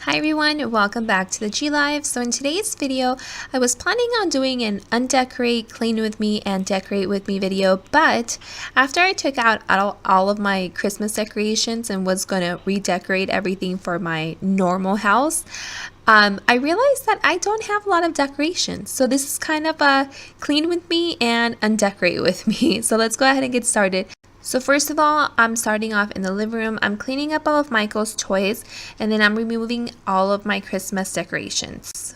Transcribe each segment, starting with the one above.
Hi everyone, welcome back to the G Live. So in today's video, I was planning on doing an Undecorate, Clean With Me, and Decorate With Me video, but after I took out all of my Christmas decorations and was going to redecorate everything for my normal house, I realized that I don't have a lot of decorations. So this is kind of a Clean With Me and Undecorate With Me. So let's go ahead and get started. So first of all, I'm starting off in the living room. I'm cleaning up all of Michael's toys, and then I'm removing all of my Christmas decorations.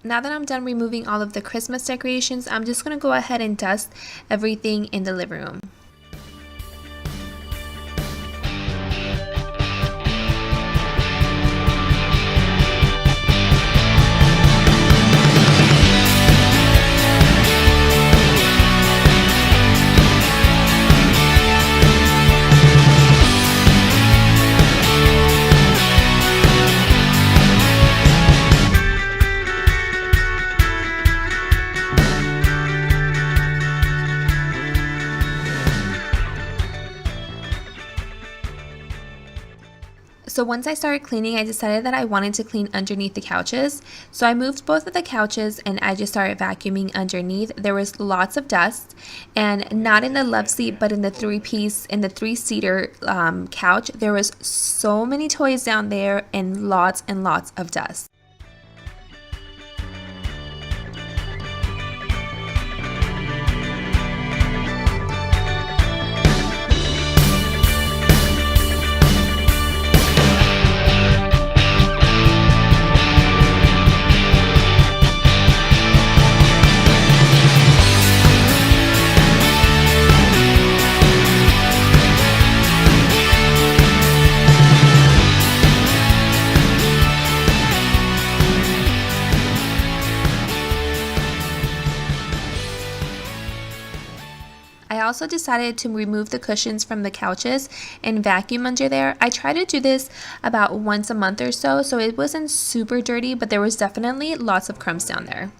Now that I'm done removing all of the Christmas decorations, I'm just going to go ahead and dust everything in the living room. So once I started cleaning, I decided that I wanted to clean underneath the couches. So I moved both of the couches and I just started vacuuming underneath. There was lots of dust, and not in the love seat, but in the three-seater couch. There was so many toys down there and lots of dust. I also decided to remove the cushions from the couches and vacuum under there. I try to do this about once a month or so it wasn't super dirty, but there was definitely lots of crumbs down there.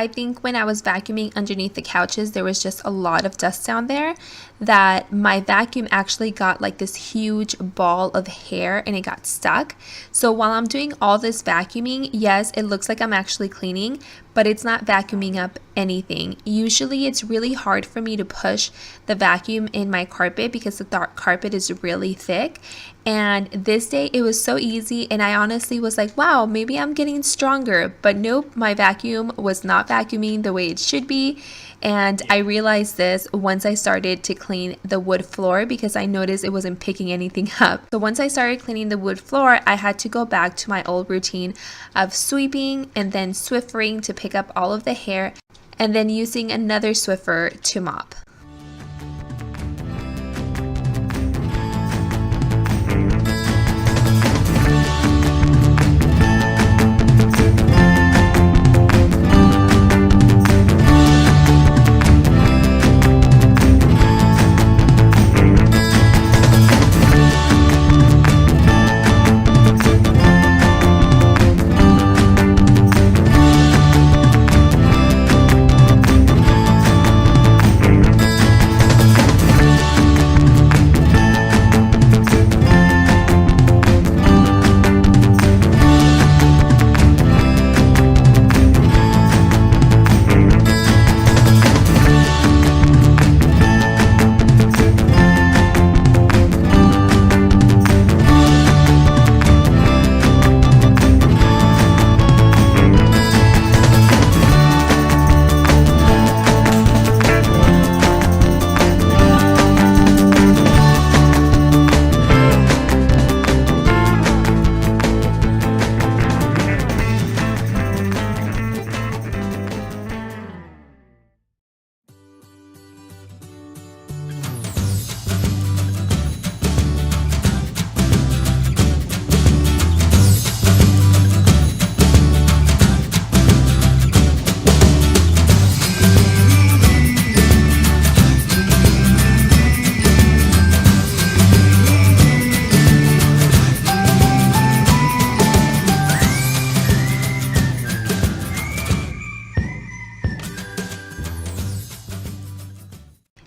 I think when I was vacuuming underneath the couches, there was just a lot of dust down there that my vacuum actually got like this huge ball of hair and it got stuck. So while I'm doing all this vacuuming, yes, it looks like I'm actually cleaning, but it's not vacuuming up anything. Usually it's really hard for me to push the vacuum in my carpet because the carpet is really thick. And this day it was so easy, and I honestly was like, wow, maybe I'm getting stronger. But nope, my vacuum was not vacuuming the way it should be. And I realized this once I started to clean the wood floor because I noticed it wasn't picking anything up. So once I started cleaning the wood floor, I had to go back to my old routine of sweeping and then Swiffering to pick up all of the hair and then using another Swiffer to mop.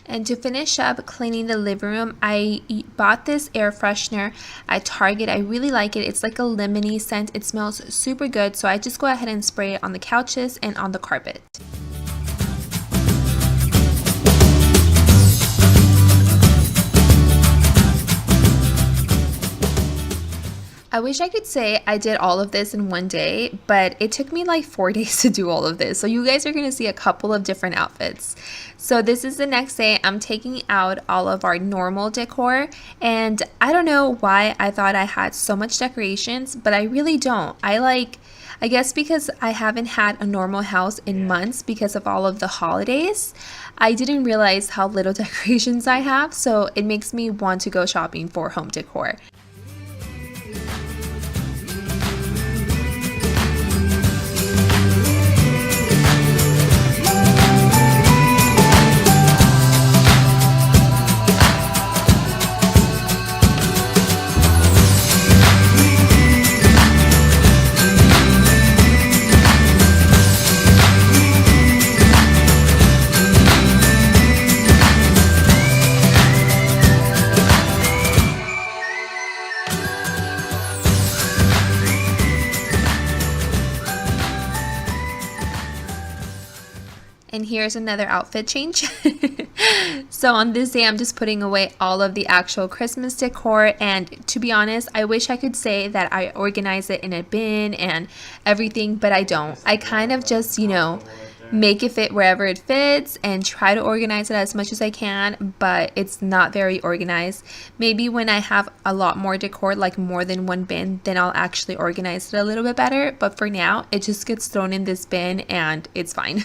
And to finish up cleaning the living room, I bought this air freshener at Target. I really like it. It's like a lemony scent. It smells super good. So I just go ahead and spray it on the couches and on the carpet. I wish I could say I did all of this in one day, but it took me like 4 days to do all of this. So you guys are going to see a couple of different outfits. So this is the next day. I'm taking out all of our normal decor, and I don't know why I thought I had so much decorations, but I really don't. I guess because I haven't had a normal house in months because of all of the holidays, I didn't realize how little decorations I have, so it makes me want to go shopping for home decor. And here's another outfit change. So on this day, I'm just putting away all of the actual Christmas decor. And to be honest, I wish I could say that I organize it in a bin and everything, but I don't. I kind of just, make it fit wherever it fits and try to organize it as much as I can, but it's not very organized. Maybe when I have a lot more decor, like more than one bin, then I'll actually organize it a little bit better. But for now, it just gets thrown in this bin and it's fine.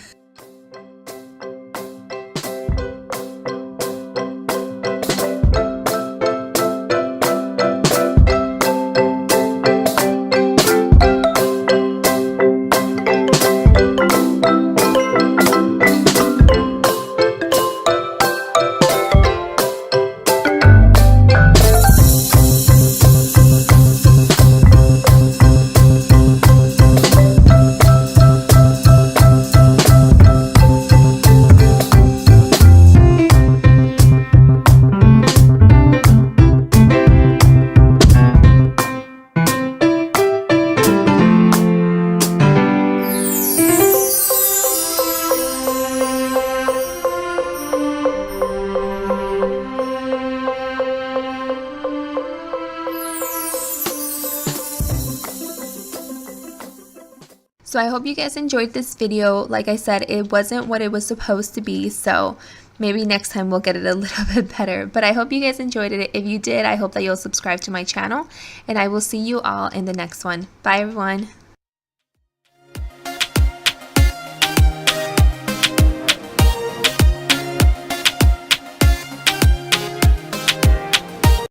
So I hope you guys enjoyed this video. Like I said, it wasn't what it was supposed to be, so maybe next time we'll get it a little bit better. But I hope you guys enjoyed it. If you did, I hope that you'll subscribe to my channel, and I will see you all in the next one. Bye everyone.